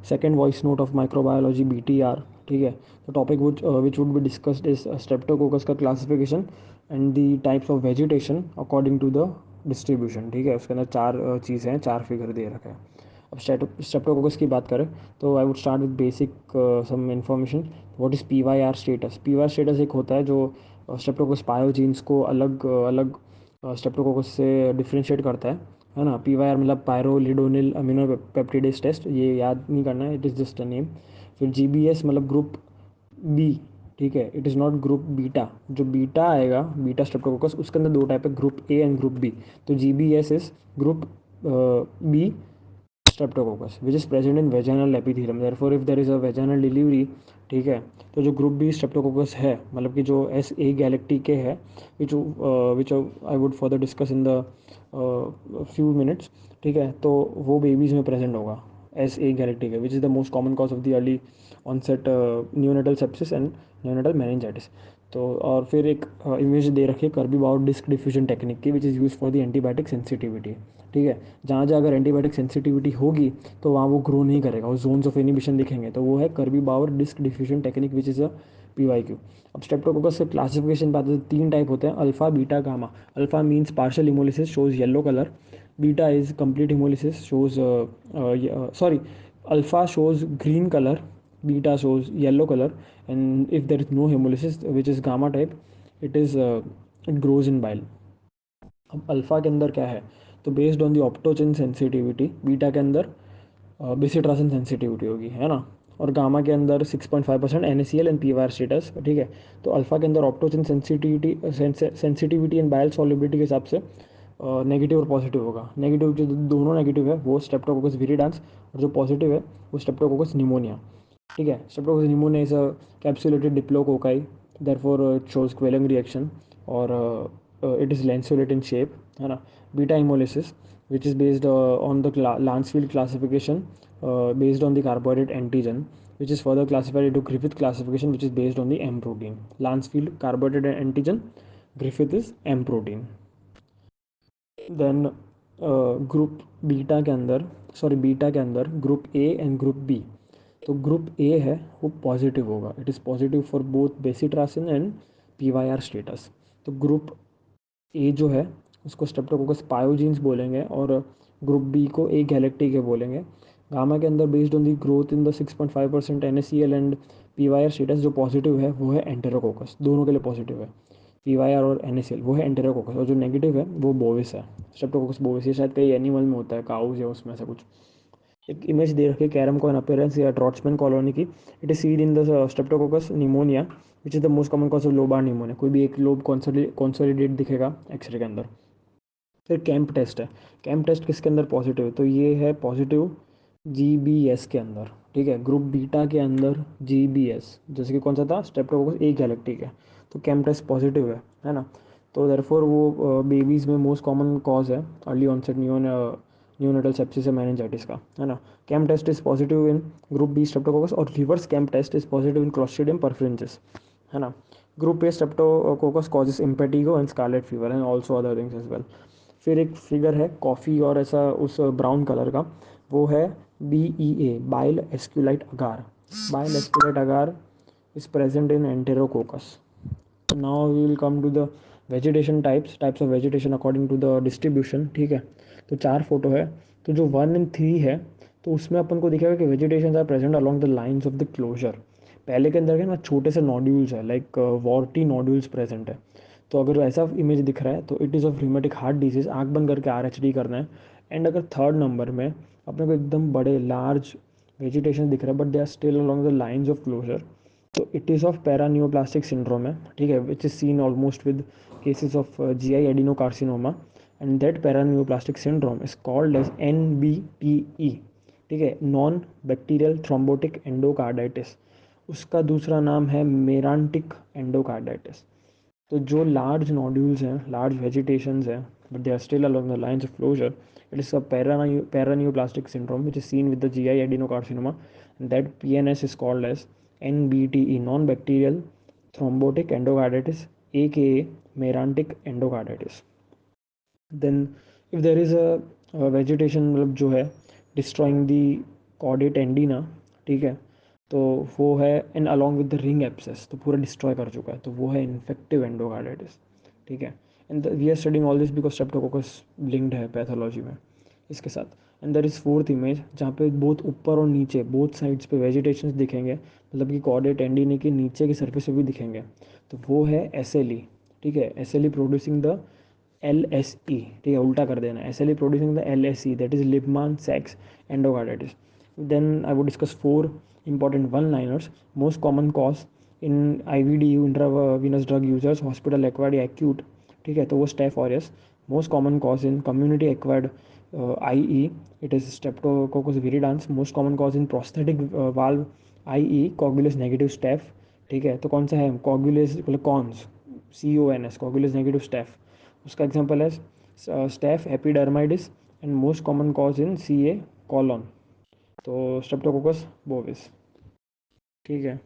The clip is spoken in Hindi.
Second voice note of microbiology BTR, ठीक है। तो topic which would be discussed is streptococcus का classification and the types of vegetation according to the distribution, ठीक है। उसके अंदर चार चीज़ें हैं, चार फिगर दे रखे हैं। अब स्ट्रेप्टोकोकस की बात करें तो I would start with basic some information. What is PYR status? PYR status एक होता है जो स्ट्रेप्टोकोकस पायोजीन्स को अलग अलग स्ट्रेप्टोकोकस से डिफ्रेंशिएट करता है ना। PYR मतलब पायरोलिडोनिल अमीनो पेप्टिडेज टेस्ट, ये याद नहीं करना है, it is just a name. फिर GBS मतलब ग्रुप बी, ठीक है, it is not group beta. जो बीटा आएगा, बीटा स्ट्रेप्टोकोकस, उसके अंदर दो टाइप है, group A and group B. तो GBS is group B streptococcus which is present in vaginal epithelium, therefore if there is a vaginal delivery, ठीक है। तो जो ग्रुप बी स्ट्रेप्टोकोकस है, मतलब कि जो SA गैलेक्टिके है, which I would further discuss in the few minutes, ठीक है। तो वो बेबीज़ में प्रेजेंट होगा SA agalactiae, which is the most common cause of the early onset neonatal sepsis and neonatal meningitis. तो और फिर एक इमेज दे रखी है Kirby Bauer disc diffusion technique की, which is use for the antibiotic sensitivity, ठीक है। जहाँ जहाँ अगर एंटीबायोटिक सेंसिटिविटी होगी तो वहाँ वो ग्रो नहीं करेगा, वो जोन्स ऑफ इनिबिशन दिखेंगे, तो वो है Kirby Bauer disc diffusion technique, which is a PYQ। अब स्ट्रेप्टोकोकस से क्लासिफिकेशन बात है तो तीन टाइप होते हैं, alpha beta gamma. Alpha means partial haemolysis shows yellow colour, beta is complete haemolysis shows sorry, alpha shows green color, beta shows yellow color, and if there is no hemolysis, which is gamma type, it grows in bile. अब अल्फ़ा के अंदर क्या है, तो based on the optochin sensitivity, beta के अंदर बेसिट्रासिन सेंसिटिविटी होगी, है ना। और गामा के अंदर 6.5% NaCl एंड PYR स्टेटस, ठीक है। तो अल्फ़ा के अंदर ऑप्टोजिन सेंसिटिविटी एंड बाइल सॉल्युबिलिटी के हिसाब से नेगेटिव और पॉजिटिव होगा। नेगेटिव जो दोनों नेगेटिव है वो स्ट्रेप्टोकोकस विरिडांस, और जो पॉजिटिव है वो स्ट्रेप्टोकोकस निमोनिया, ठीक है। Streptococcus pneumoniae is a capsulated diplococci, therefore it shows quellung reaction, और it is lanceolate in shape, है ना। Beta hemolysis which is based on the Lancefield classification, based on the carbohydrate antigen, which is further classified into Griffith classification, which is based on the M protein. Lancefield carbohydrate antigen, Griffith is M protein. Then group beta के अंदर, सॉरी बीटा के अंदर group A and group B. तो ग्रुप ए है वो पॉजिटिव होगा, it is positive for both bacitracin and PYR status. तो ग्रुप ए जो है उसको स्ट्रेप्टोकोकस पायोजीन्स बोलेंगे, और ग्रुप बी को ए गैलेक्टिके बोलेंगे। गामा के अंदर based on the growth in the 6.5% NaCl and PYR status, जो पॉजिटिव है वो है एंटेरोकोकस, दोनों के लिए पॉजिटिव है, PYR और NaCl वो है एंटेरोकोकस, और जो नेगेटिव है वो बोविस है, स्ट्रेप्टोकोकस बोविस। ये शायद कई एनिमल में होता है, काउज या उसमें से कुछ। एक इमेज दे रखी है कैरम कॉइन अपीयरेंस या ट्रॉट्समैन कॉलोनी की। It is seed in the Streptococcus pneumonia, which is the most common cause of lobar pneumonia. कोई भी एक लोब कॉन्सोलिडेट दिखेगा एक्सरे के अंदर। फिर कैंप टेस्ट है। कैंप टेस्ट किसके अंदर पॉजिटिव है, तो ये है पॉजिटिव GBS के अंदर, ठीक है। ग्रुप बीटा के अंदर GBS, जैसे कि कौन सा था, स्ट्रेप्टोकोकस ए गैलेक्टिक है, तो कैंप टेस्ट पॉजिटिव है ना। तो देयरफॉर वो बेबीज़ में मोस्ट कॉमन कॉज है अर्ली ऑनसेट न्यूनेटल सेप्सिस या मेनिंजाइटिस का, है ना। CAMP test is positive in group B streptococcus, और reverse CAMP test is positive in clostridium perfringens, है ना। Group A streptococcus causes impetigo and scarlet fever and also other things as well. फिर एक फिगर है कॉफ़ी और ऐसा उस ब्राउन कलर का, वो है BEA, bile esculin agar. Bile esculin agar is present in enterococcus. Now we will come to the vegetation types of vegetation according to the distribution, ठीक है। तो चार फोटो है, तो जो 1 एंड 3 है, तो उसमें अपन को दिखेगा कि vegetation are present along the lines of the closure. पहले के अंदर क्या ना छोटे से नॉड्यूल्स है, लाइक वॉर्टी नॉड्यूल्स प्रेजेंट है। तो अगर ऐसा इमेज दिख रहा है तो it is of rheumatic heart disease, आँख बंद करके RHD करना है। एंड अगर थर्ड नंबर में अपने को एकदम बड़े लार्ज वेजिटेशन दिख रहा है, but they are still along the lines of closure, तो it is of paraneoplastic syndrome है, ठीक है, which is seen almost with cases of GI adenocarcinoma, and that paraneoplastic syndrome is called as NBTE, ठीक है, नॉन बैक्टीरियल थ्रोम्बोटिक एंडोकार्डाइटिस। उसका दूसरा नाम है मेरांटिक एंडोकार्डाइटिस। तो जो लार्ज नोड्यूल्स हैं, लार्ज वेजिटेशंस हैं, but they are still along the lines of closure, it is a paraneoplastic syndrome which is seen with the GI adenocarcinoma, and that PNS is called as NBTE, non-bacterial thrombotic endocarditis, aka merantic endocarditis. Then if there is a vegetation मतलब जो है destroying the कॉर्डेट एंडीना, ठीक है, तो वो है and along with the ring abscess, तो पूरा डिस्ट्रॉय कर चुका है, तो वो है इन्फेक्टिव एंडोकार्डाइटिस, ठीक है। And we are studying all this because streptococcus linked है पैथोलॉजी में इसके साथ। And there is fourth image जहाँ पे बहुत ऊपर और नीचे बोथ साइड्स पे वेजिटेशन दिखेंगे, मतलब कि कॉर्डेट एंडीना के नीचे की सरफेस पे भी दिखेंगे, तो वो है एस एल ई, ठीक है। S L E producing the L S E, ठीक है, उल्टा कर देना, S L E producing the L S E, that is Libman Sacks endocarditis. Then I would discuss four important one-liners. Most common cause in IVDU, intravenous drug users, hospital acquired acute, ठीक है, तो वो staph aureus. Most common cause in community acquired IE, it is streptococcus viridans. Most common cause in prosthetic valve IE, coagulase negative staph, ठीक है, तो कौन सा है, कॉगुलस मतलब CoNS, CONS, coagulase negative staph, उसका एग्जाम्पल है staph epidermidis. And most common cause in CA colon, तो स्ट्रेप्टोकोकस बोविस, ठीक है।